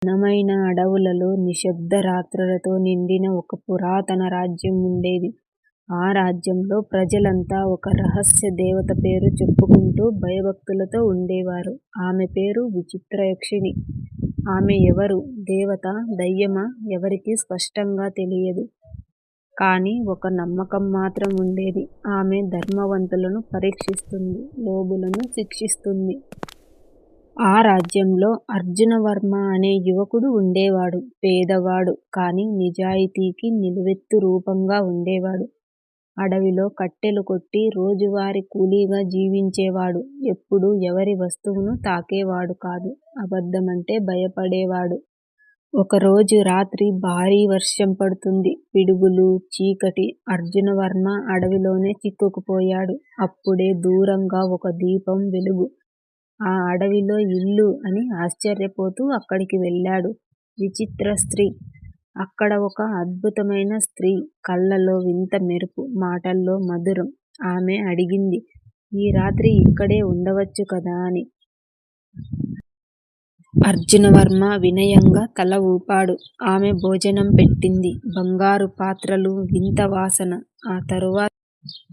ఘనమైన అడవులలో నిశ్శబ్ద రాత్రులతో నిండిన ఒక పురాతన రాజ్యం ఉండేది. ఆ రాజ్యంలో ప్రజలంతా ఒక రహస్య దేవత పేరు చెప్పుకుంటూ భయభక్తులతో ఉండేవారు. ఆమె పేరు విచిత్రయక్షిణి. ఆమె ఎవరు? దేవత? దయ్యమా? ఎవరికీ స్పష్టంగా తెలియదు. కానీ ఒక నమ్మకం మాత్రం ఉండేది. ఆమె ధర్మవంతులను పరీక్షిస్తుంది, లోబులను శిక్షిస్తుంది. ఆ రాజ్యంలో అర్జునవర్మ అనే యువకుడు ఉండేవాడు. పేదవాడు, కానీ నిజాయితీకి నిలువెత్తు రూపంగా ఉండేవాడు. అడవిలో కట్టెలు కొట్టి రోజువారీ కూలీగా జీవించేవాడు. ఎప్పుడూ ఎవరి వస్తువును తాకేవాడు కాదు. అబద్ధమంటే భయపడేవాడు. ఒకరోజు రాత్రి భారీ వర్షం పడుతుంది. పిడుగులు, చీకటి. అర్జునవర్మ అడవిలోనే చిక్కుకుపోయాడు. అప్పుడే దూరంగా ఒక దీపం వెలుగు. ఆ అడవిలో ఇల్లు అని ఆశ్చర్యపోతూ అక్కడికి వెళ్ళాడు. విచిత్ర స్త్రీ. అక్కడ ఒక అద్భుతమైన స్త్రీ. కళ్ళలో వింత మెరుపు, మాటల్లో మధురం. ఆమె అడిగింది, ఈ రాత్రి ఇక్కడే ఉండవచ్చు కదా అని. అర్జునవర్మ వినయంగా తల ఊపాడు. ఆమె భోజనం పెట్టింది. బంగారు పాత్రలు, వింత వాసన. ఆ తరువాత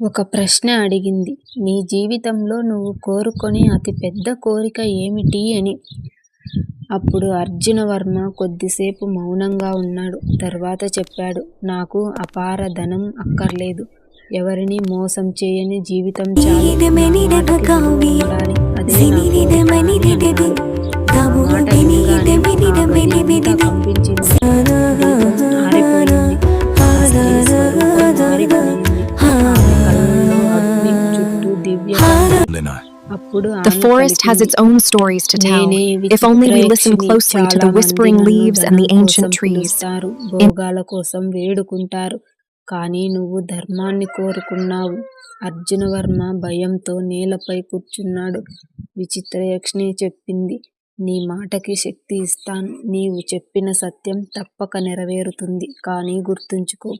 ఒక ప్రశ్న అడిగింది. నీ జీవితంలో నువ్వు కోరుకొని అతి పెద్ద కోరిక ఏమిటి అని. అప్పుడు అర్జునవర్మ కొద్దిసేపు మౌనంగా ఉన్నాడు. తర్వాత చెప్పాడు, నాకు అపార ధనం అక్కర్లేదు. ఎవరిని మోసం చేయని జీవితం చాలు. అదే The forest has its own stories to tell, if only we listen closely to the whispering leaves and the ancient trees. భోగాల కోసం వేడుకుంటారు, కానీ నువ్వు ధర్మాన్ని కోరుకున్నావు. అర్జునవర్మ భయంతో నేలపై కూర్చున్నాడు. విచిత్రయక్షిణి చెప్పింది, నీ మాటకి శక్తి ఇస్తాను. నీవు చెప్పిన సత్యం తప్పక నెరవేరుతుంది. కానీ గుర్తుంచుకో,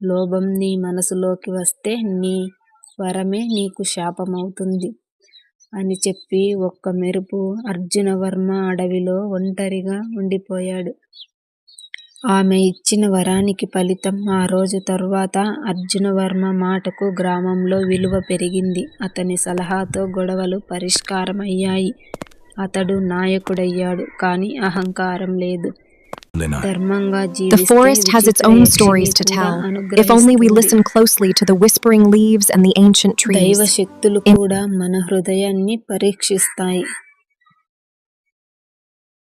లోభం నీ మనసులోకి వస్తే నీ వరమే నీకు శాపమవుతుంది అని చెప్పి ఒక్క మెరుపు అర్జునవర్మ అడవిలో ఒంటరిగా ఉండిపోయాడు. ఆమె ఇచ్చిన వరానికి ఫలితం ఆ రోజు తరువాత అర్జునవర్మ మాటకు గ్రామంలో విలువ పెరిగింది. అతని సలహాతో గొడవలు పరిష్కారమయ్యాయి. అతడు నాయకుడయ్యాడు, కానీ అహంకారం లేదు. The forest has its own stories to tell, if only we listen closely to the whispering leaves and the ancient trees. దైవ శక్తులు కూడా మన హృదయాన్ని పరీక్షిస్తాయి.